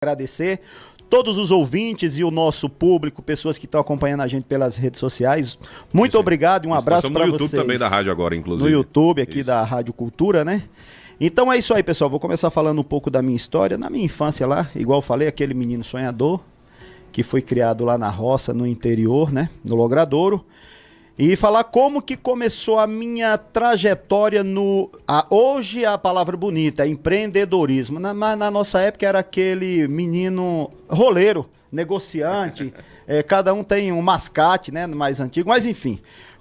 Agradecer todos os ouvintes e o nosso público, pessoas que estão acompanhando a gente pelas redes sociais. Muito obrigado e um abraço para vocês. No YouTube também da rádio agora, inclusive. No YouTube aqui da Rádio Cultura, né? Então é isso aí, pessoal. Vou começar falando um pouco da minha história. Na minha infância lá, igual eu falei, aquele menino sonhador que foi criado lá na roça, no interior, né? No Logradouro. E falar como que começou a minha trajetória no... hoje a palavra bonita é empreendedorismo. Na nossa época era aquele menino roleiro, negociante. Cada um tem um mascate, né? Mais antigo. Mas enfim,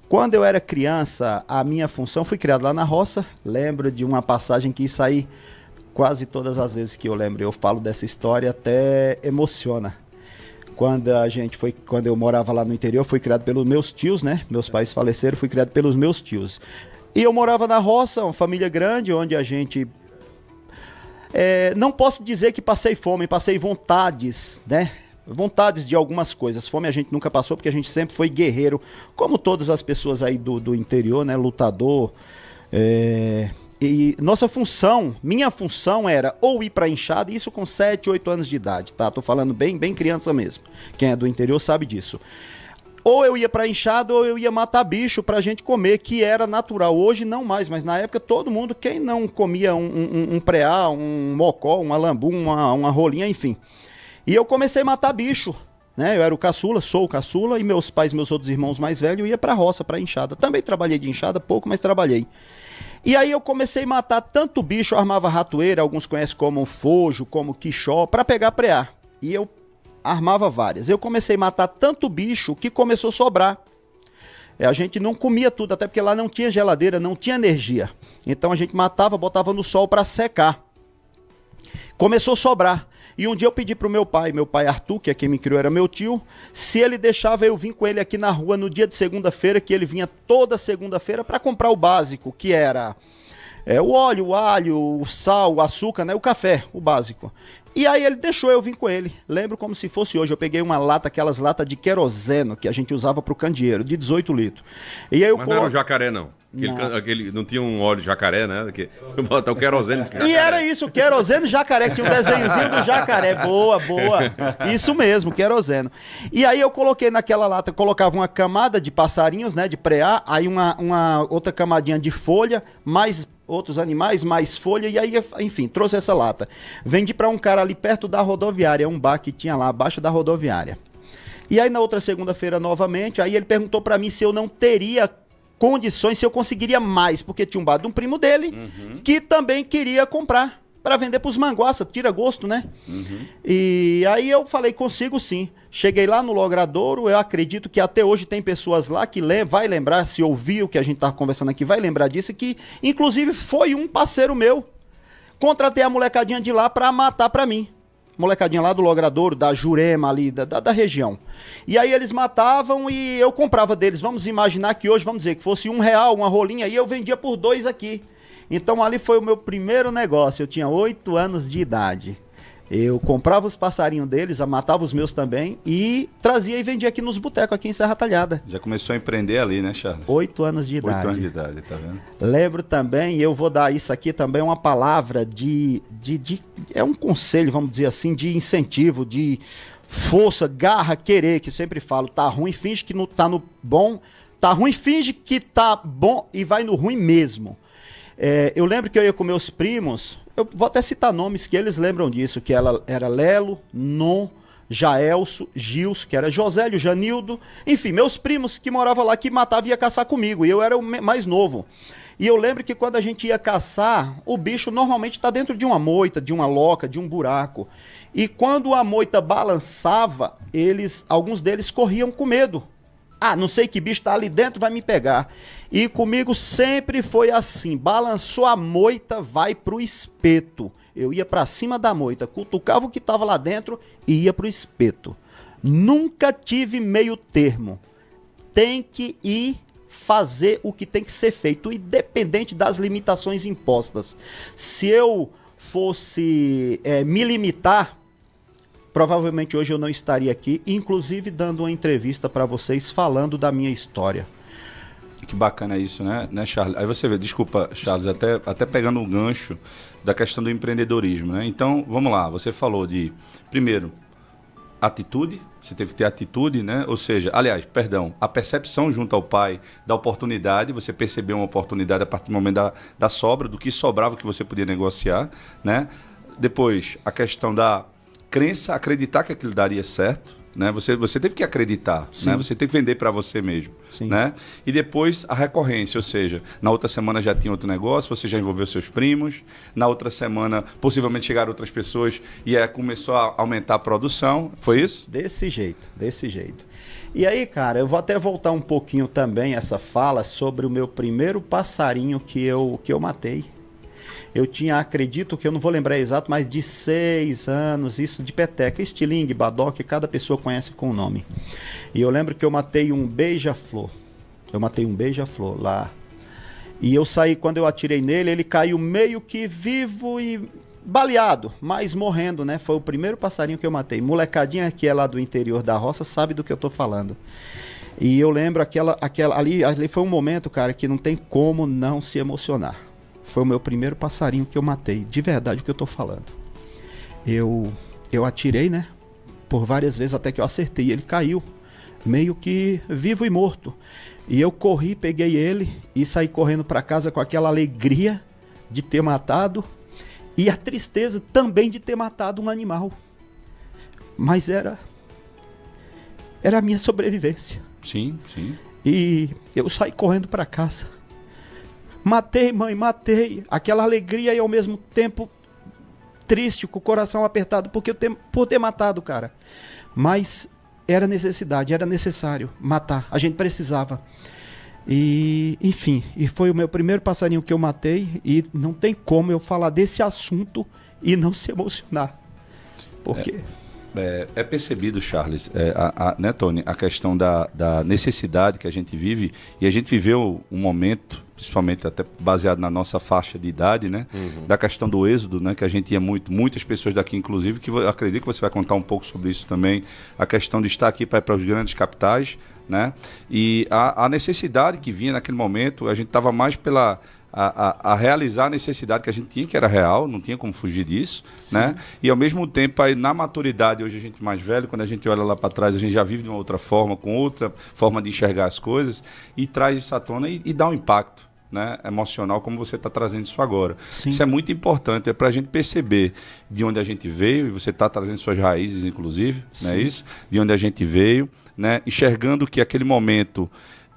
quando eu era criança, a minha função... Fui criado lá na roça. Lembro de uma passagem que isso aí, quase todas as vezes que eu lembro, eu falo dessa história, até emociona. Quando eu morava lá no interior, fui criado pelos meus tios, né? Meus pais faleceram, fui criado pelos meus tios. E eu morava na roça, uma família grande, onde a gente... não posso dizer que passei fome, passei vontades, né? Vontades de algumas coisas. Fome a gente nunca passou, porque a gente sempre foi guerreiro, como todas as pessoas aí do interior, né? Lutador. E nossa função, minha função era ou ir pra enxada, isso com 7, 8 anos de idade, tá? Tô falando bem criança mesmo. Quem é do interior sabe disso. Ou eu ia pra enxada ou eu ia matar bicho pra gente comer, que era natural. Hoje não mais, mas na época todo mundo, quem não comia um preá, um mocó, um alambu, uma rolinha, enfim. E eu comecei a matar bicho, né? Eu era o caçula, sou o caçula, e meus pais, meus outros irmãos mais velhos, eu ia pra roça, pra enxada. Também trabalhei de enxada, pouco, mas trabalhei. E aí eu comecei a matar tanto bicho, eu armava ratoeira, alguns conhecem como fojo, como quixó, para pegar preá. E eu armava várias. Eu comecei a matar tanto bicho que começou a sobrar. A gente não comia tudo, até porque lá não tinha geladeira, não tinha energia. Então a gente matava, botava no sol para secar. Começou a sobrar. E um dia eu pedi pro meu pai Arthur, que é quem me criou, era meu tio, se ele deixava eu vir com ele aqui na rua no dia de segunda-feira, que ele vinha toda segunda-feira para comprar o básico, que era o óleo, o alho, o sal, o açúcar, né, o café, o básico. E aí ele deixou eu vir com ele. Lembro como se fosse hoje. Eu peguei uma lata, aquelas latas de queroseno que a gente usava pro candeeiro, de 18 litros. E aí Mas não era o jacaré, não. Não tinha um óleo de jacaré, né? Botar o querosene. E era isso, queroseno e jacaré, que tinha um desenhozinho do jacaré. Boa. Isso mesmo, queroseno. E aí eu coloquei naquela lata, colocava uma camada de passarinhos, né? De preá, aí uma outra camadinha de folha, mais outros animais, mais folha, e aí, enfim, trouxe essa lata. Vendi para um cara ali perto da rodoviária, um bar que tinha lá abaixo da rodoviária. E aí na outra segunda-feira novamente, aí ele perguntou para mim se eu não teria condições, se eu conseguiria mais, porque tinha um bar de um primo dele, que também queria comprar para vender para os manguaça, tira gosto, né? E aí eu falei, consigo sim. Cheguei lá no Logradouro, eu acredito que até hoje tem pessoas lá que vai lembrar, se ouvir o que a gente tá conversando aqui, vai lembrar disso, que inclusive foi um parceiro meu. Contratei a molecadinha de lá para matar para mim. Molecadinha lá do Logradouro, da Jurema ali, da região. E aí eles matavam e eu comprava deles. Vamos imaginar que hoje, vamos dizer, que fosse R$1, uma rolinha, e eu vendia por 2 aqui. Então ali foi o meu primeiro negócio. Eu tinha 8 anos de idade. Eu comprava os passarinhos deles, matava os meus também e trazia e vendia aqui nos botecos, aqui em Serra Talhada. Já começou a empreender ali, né, Charles? 8 anos de idade. 8 anos de idade, tá vendo? Lembro também, eu vou dar isso aqui também, uma palavra é um conselho, vamos dizer assim, de incentivo, de força, garra, querer, que sempre falo, tá ruim, finge que não tá no bom, tá ruim, finge que tá bom e vai no ruim mesmo. Eu lembro que eu ia com meus primos, eu vou até citar nomes que eles lembram disso, que ela era Lelo, Non, Jaelso, Gilson, que era Josélio, Janildo, enfim, meus primos que moravam lá, que matavam e ia caçar comigo, e eu era o mais novo. E eu lembro que quando a gente ia caçar, o bicho normalmente está dentro de uma moita, de uma loca, de um buraco. E quando a moita balançava, alguns deles corriam com medo. Ah, não sei que bicho tá ali dentro, vai me pegar. E comigo sempre foi assim, balançou a moita, vai pro espeto. Eu ia pra cima da moita, cutucava o que tava lá dentro e ia pro espeto. Nunca tive meio termo. Tem que ir fazer o que tem que ser feito, independente das limitações impostas. Se eu fosse me limitar, provavelmente hoje eu não estaria aqui, inclusive dando uma entrevista para vocês falando da minha história. Que bacana isso, né, Charles? Aí você vê, desculpa, Charles, até pegando um gancho da questão do empreendedorismo, né? Então, vamos lá, você falou de, primeiro, atitude, você teve que ter atitude, né? Ou seja, aliás, perdão, a percepção junto ao pai da oportunidade, você percebeu uma oportunidade a partir do momento da sobra, do que sobrava que você podia negociar, né? Depois, a questão da crença, acreditar que aquilo daria certo, né? Você teve que acreditar, né? Você teve que vender para você mesmo, né? E depois a recorrência, ou seja, na outra semana já tinha outro negócio, você já envolveu seus primos, na outra semana possivelmente chegaram outras pessoas e aí começou a aumentar a produção, foi isso? Desse jeito, desse jeito. E aí, cara, eu vou até voltar um pouquinho também essa fala sobre o meu primeiro passarinho que eu matei. Eu tinha, acredito que eu não vou lembrar exato, mas de 6 anos, isso de peteca, estilingue, badoque, cada pessoa conhece com o nome. E eu lembro que eu matei um beija-flor. Eu matei um beija-flor lá. E eu saí, quando eu atirei nele, ele caiu meio que vivo e baleado, mas morrendo, né? Foi o primeiro passarinho que eu matei. Molecadinha que é lá do interior da roça sabe do que eu tô falando. E eu lembro ali foi um momento, cara, que não tem como não se emocionar. Foi o meu primeiro passarinho que eu matei, de verdade o que eu tô falando. Eu atirei, né? Por várias vezes até que eu acertei. Ele caiu, meio que vivo e morto. E eu corri, peguei ele e saí correndo para casa com aquela alegria de ter matado e a tristeza também de ter matado um animal. Mas era a minha sobrevivência. Sim, sim. E eu saí correndo para casa. Matei, mãe, matei. Aquela alegria e ao mesmo tempo triste, com o coração apertado por ter matado, cara. Mas era necessidade, era necessário matar. A gente precisava. E, enfim, e foi o meu primeiro passarinho que eu matei. E não tem como eu falar desse assunto e não se emocionar. Porque... É percebido, Charles, né, Tony, a questão da necessidade que a gente vive, e a gente viveu um momento, principalmente até baseado na nossa faixa de idade, né, da questão do êxodo, né, que a gente ia muitas pessoas daqui, inclusive, que eu acredito que você vai contar um pouco sobre isso também, a questão de estar aqui para ir para os grandes capitais, né, e a necessidade que vinha naquele momento, a gente estava mais pela... A realizar a necessidade que a gente tinha, que era real, não tinha como fugir disso, né? E ao mesmo tempo, aí, na maturidade, hoje a gente mais velho, quando a gente olha lá para trás, a gente já vive de uma outra forma, com outra forma de enxergar as coisas, e traz isso à tona e dá um impacto, né, emocional, como você está trazendo isso agora. Sim. Isso é muito importante, é para a gente perceber de onde a gente veio, e você está trazendo suas raízes, inclusive, não é isso? De onde a gente veio, né? Enxergando que aquele momento...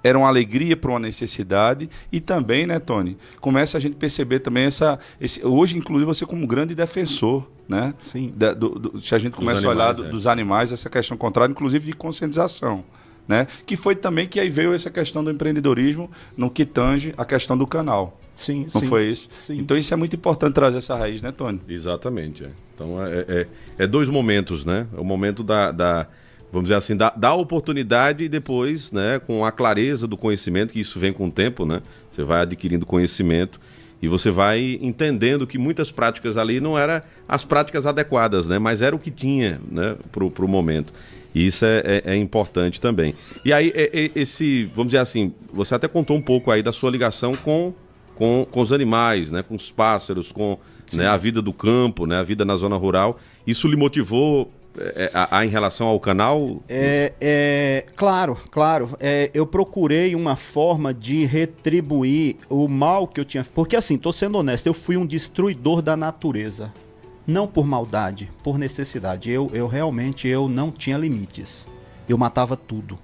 era uma alegria para uma necessidade e também, né, Tony, começa a gente perceber também hoje, inclusive, você como um grande defensor, né? Sim. Se a gente começa a olhar dos animais, essa questão contrária, inclusive de conscientização, né? Que foi também que aí veio essa questão do empreendedorismo no que tange a questão do canal. Sim, não sim, foi isso? Sim. Então isso é muito importante trazer essa raiz, né, Tony? Exatamente. Então é dois momentos, né? O momento vamos dizer assim, da oportunidade e depois, né, com a clareza do conhecimento, que isso vem com o tempo, né? Você vai adquirindo conhecimento e você vai entendendo que muitas práticas ali não eram as práticas adequadas, né? Mas era o que tinha, né, pro momento. E isso é importante também. E aí, vamos dizer assim, você até contou um pouco aí da sua ligação com os animais, né? Com os pássaros, com, né, a vida do campo, né? A vida na zona rural. Isso lhe motivou... em relação ao canal? Claro. Eu procurei uma forma de retribuir o mal que eu tinha. Porque assim, tô sendo honesto, eu fui um destruidor da natureza. Não por maldade, por necessidade. Eu realmente não tinha limites. Eu matava tudo.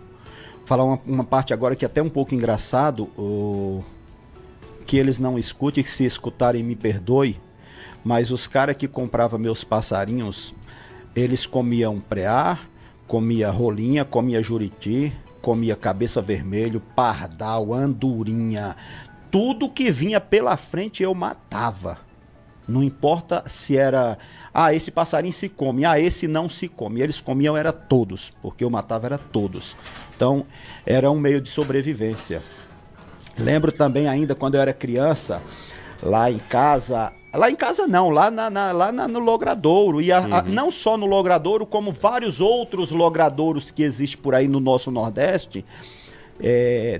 Vou falar uma parte agora que é até um pouco engraçado, que eles não escutem, que se escutarem me perdoe, mas os caras que compravam meus passarinhos... eles comiam preá, comia rolinha, comia juriti, comia cabeça vermelho, pardal, andorinha. Tudo que vinha pela frente eu matava. Não importa se era... esse passarinho se come, esse não se come. Eles comiam, era todos, porque eu matava, era todos. Então, era um meio de sobrevivência. Lembro também ainda, quando eu era criança, lá em casa... Lá em casa não, lá no Logradouro. E não só no Logradouro, como vários outros logradouros que existem por aí no nosso Nordeste.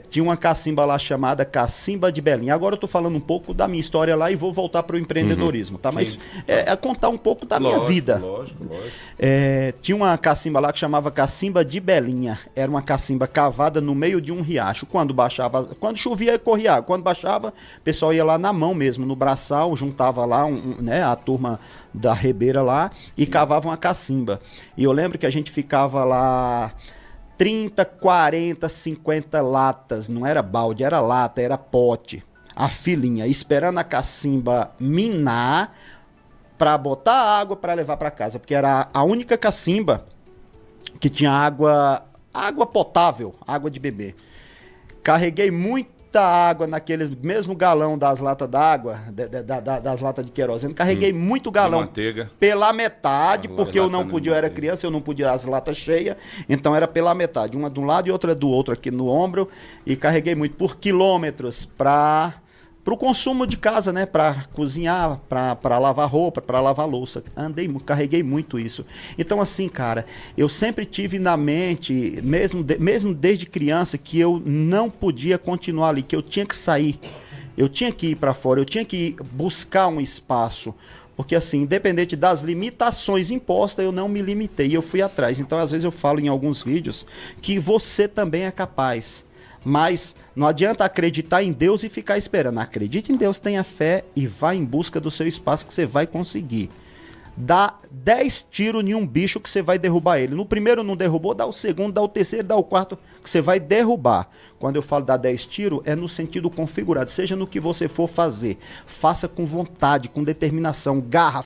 Tinha uma cacimba lá chamada Cacimba de Belinha. Agora eu tô falando um pouco da minha história lá e vou voltar para o empreendedorismo, tá? Mas é contar um pouco da minha vida. Lógico. Tinha uma cacimba lá que chamava Cacimba de Belinha. Era uma cacimba cavada no meio de um riacho. Quando quando chovia, corria água. Quando baixava, o pessoal ia lá na mão mesmo, no braçal, juntava lá né, a turma da rebeira lá e cavava uma cacimba. E eu lembro que a gente ficava lá 30, 40, 50 latas, não era balde, era lata, era pote, a filinha, esperando a cacimba minar para botar água para levar para casa, porque era a única cacimba que tinha água potável, água de beber. Carreguei muita água naqueles mesmo galão das latas d'água, das latas de querosene. Carreguei muito galão pela metade, porque eu não podia, eu era criança, eu não podia as latas cheias, então era pela metade, uma de um lado e outra do outro aqui no ombro, e carreguei muito por quilômetros para o consumo de casa, né? Para cozinhar, para lavar roupa, para lavar louça. Carreguei muito isso. Então, assim, cara, eu sempre tive na mente, mesmo desde criança, que eu não podia continuar ali, que eu tinha que sair. Eu tinha que ir para fora, eu tinha que buscar um espaço. Porque, assim, independente das limitações impostas, eu não me limitei, eu fui atrás. Então, às vezes eu falo em alguns vídeos que você também é capaz. Mas não adianta acreditar em Deus e ficar esperando. Acredite em Deus, tenha fé e vá em busca do seu espaço que você vai conseguir. Dá 10 tiros em um bicho que você vai derrubar ele. No primeiro não derrubou, dá o segundo, dá o terceiro, dá o quarto, que você vai derrubar. Quando eu falo dar 10 tiros, é no sentido configurado. Seja no que você for fazer. Faça com vontade, com determinação, garra.